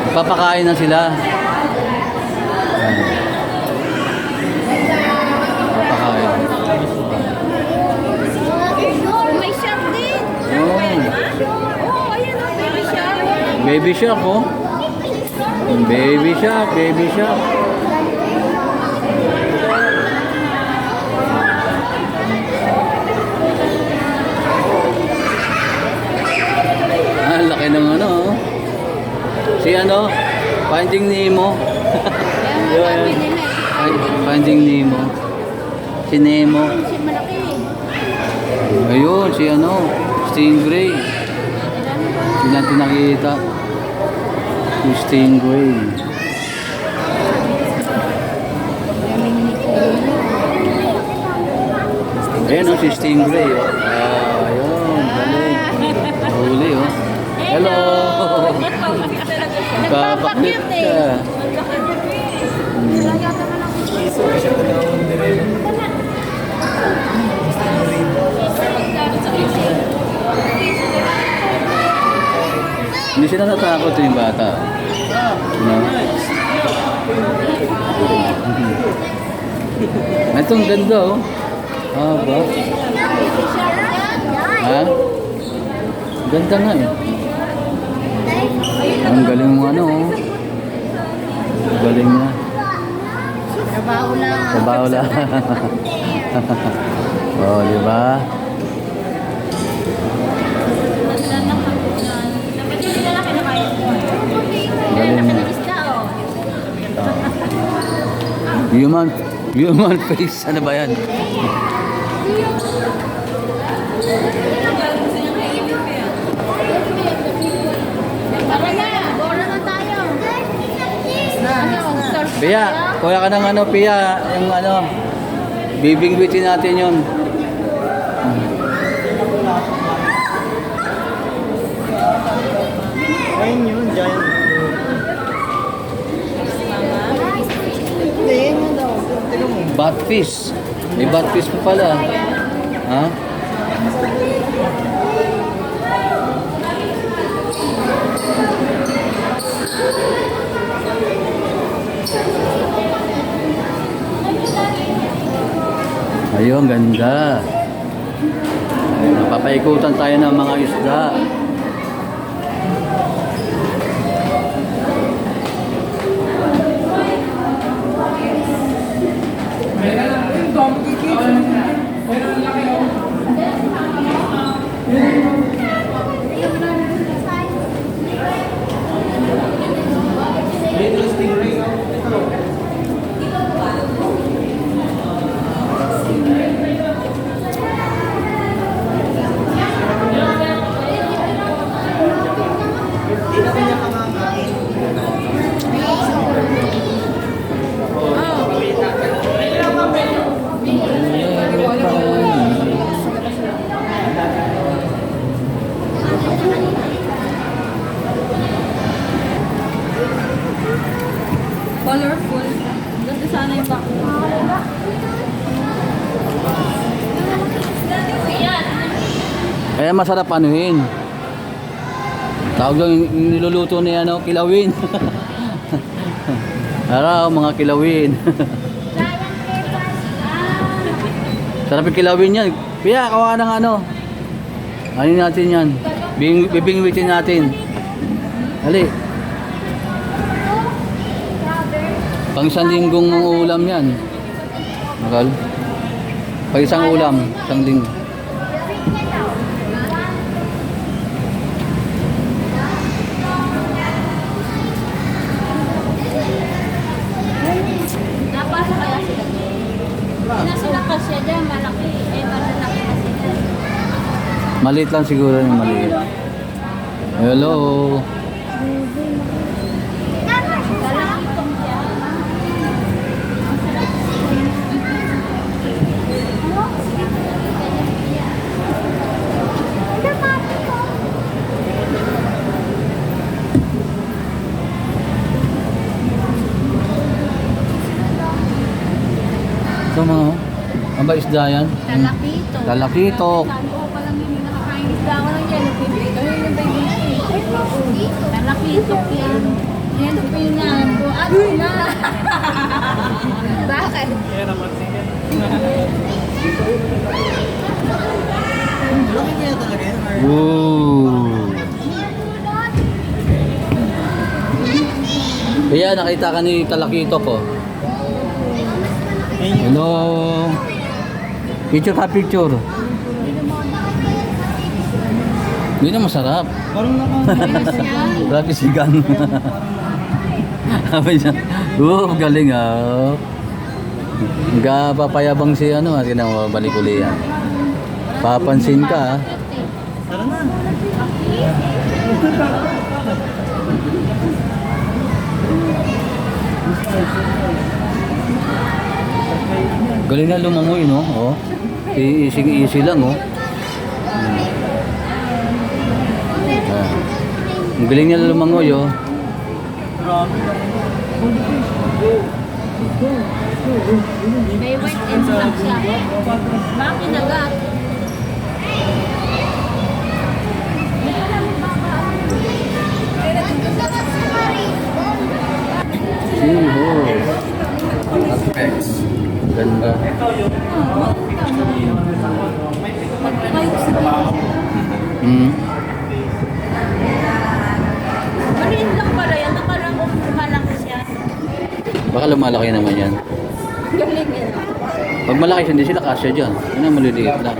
Papakain na sila. Papakain. May shark din. Oh. Oh, ayan o, baby shark. Baby shark, oh. Baby shark, baby shark. Ah, laki ng ano, oh. Si ano? Finding Nemo. Ayan, malaki nila eh. Finding Nemo. Si Nemo. Si malaki eh. Ayun, si ano? Stingray. Hindi natin nakita. Si Stingray. Ayan o, si Stingray. Oh. Ayun, galing. Huli, oh. Hello! Nagpapakit ka. Hindi sila natakot yung bata. No? Ito ang ganda, oh. Ah, ba? Ha? Ganda nga eh. Ang galing mo ano, oh. Galing na. Trabaho lang. Trabaho lang. Oh, di ba? Galing na. Human face. Ano ba yan? Tara na, bora na tayo. Pia, kuha ka ng ano, Pia. Yung ano, bibingwitin natin yun. Ayun yun, giant. Hindi, yun yun daw. Tignan mo. Batfish. May batfish pa pala. Ha? Ayun, ganda. Papaikutan tayo ng mga isda. Colorful. Ganda sana yung back. Kaya masarap anuhin. Tawag lang yung niluluto ni ano, kilawin. Araw, mga kilawin. Sarap yung kilawin yan. Pia, kawa ng ano. Ano natin yan? Bibingwitin natin. Hali. Pang isang linggong ulam yan. Makal. Pag isang ulam, isang linggo. Napasa kaya sila? Nasa lakas siya dyan, malaki. Eh, malalaki na sila. Maliit lang siguro yung maliit. Hello. Lalakitong siya. Ito mga, ang ba isda yan? Talakito. Talakito. Saan ko pa lang yung nakakain isda ko ng yellow pig. Ito yung baby fish. Talakito yan. Yan ang pinang po. Ano na? Bakit? Laki kaya talaga yan. Woo! Kaya nakita ka ni Kalakito ko. Hello. Picture ka picture. Hindi na masarap. Parang Grabe sigan. Sabi niya, galing ah. Papayabang si ano, balik uli yan. Papansin ka ah. Tara na. Galing na lumangoy, no? Oh. Easy lang, oh. Ang galing niya lumangoy, oh. May white and black siya. Bakit nagat? Seahorse. Ganda. Hmm. Maliit lang pala yan. Nakarang malaki siya. Baka lumalaki naman yan. Galing yan. Pag malaki siya, hindi sila kasya dyan. Yan ang maliliit lang.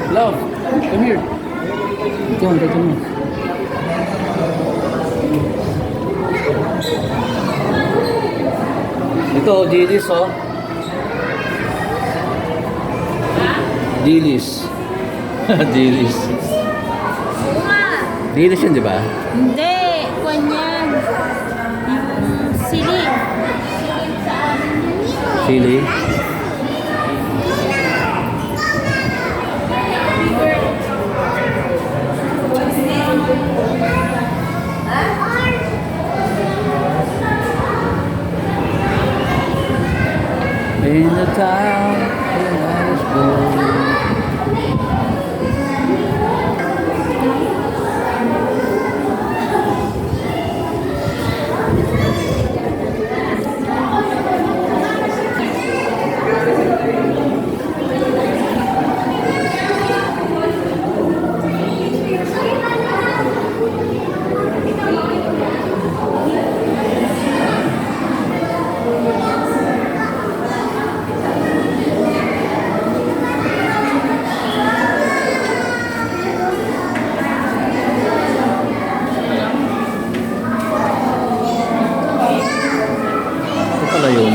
Love, come here. Ito mo. Ito, dilis, oh. Dilis. Dilis. Oo nga. Dilis yun, di ba? Hindi. Kwan yan. Yung sili. Sili sa amin. Chili. In the town where I was born. Ito pala yun.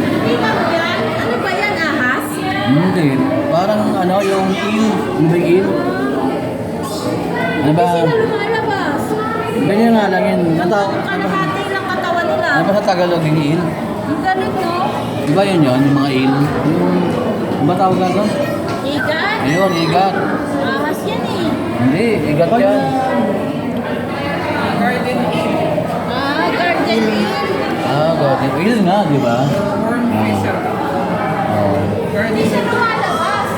Ano ba yan, ahas? Hindi. Parang ano, yung eel. Ano ba yung eel? Ano ba? Sila lumalabas. Ganyan nga lang yun. Kalahati lang katawan nila. Ano ba sa Tagalog yung eel? Ang galing, no? Di ba yun yun? Yung mga eel? Ano ba tawag na doon? Igat. Ayun, igat. Ahas yan eh. Hindi, igat yan. Ah, garden eel. Garden eel nga, di ba? Hindi siya lumalabas.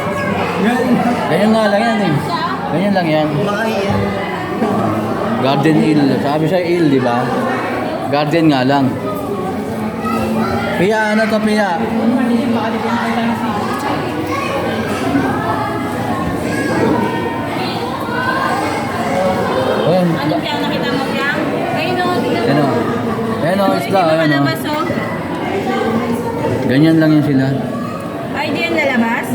Ganyan nga lang yan eh. Siya? Ganyan lang yan. Baka yan. Garden eel. Sabi siya eel, di ba? Garden nga lang. Pia, ano to Pia? Ayun. Ano kaya nakita mo kaya? Ayun o, tignan Ano? mo. Ayun o, isda. Hindi Ayun o. lumalabas o. Ganyan lang yan sila. Ay, di yan lalabas?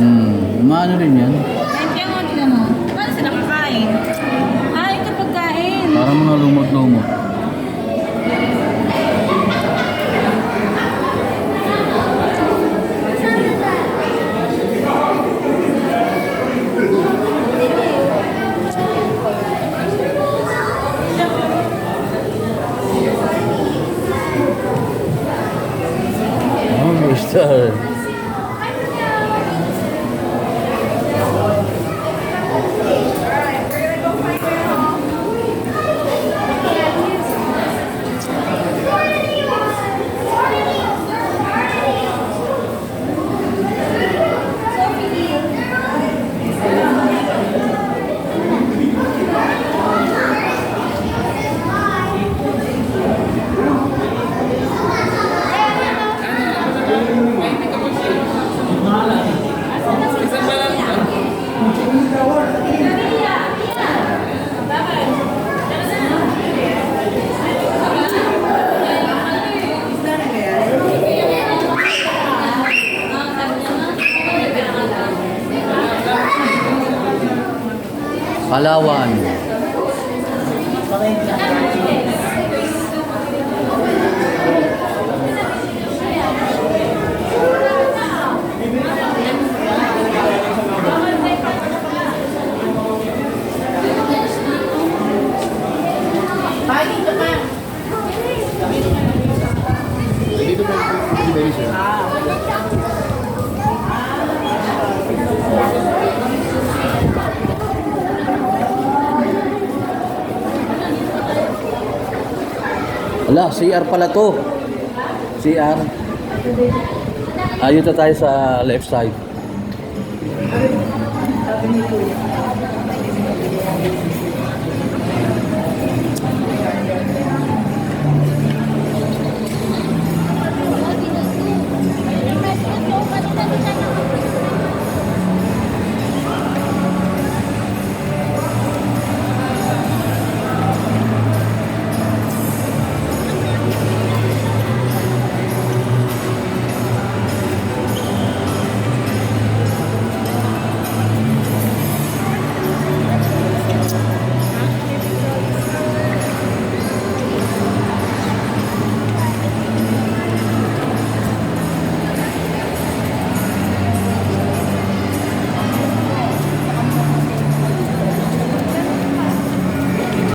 Maano rin yan. Ayun kaya mo, tignan mo. Paano sila kakain? Ay, ito pagkain. Parang mga lumot-lumot. Oh, Mr. Palawan. Ala, CR pala to. CR. Ayun na tayo sa left side.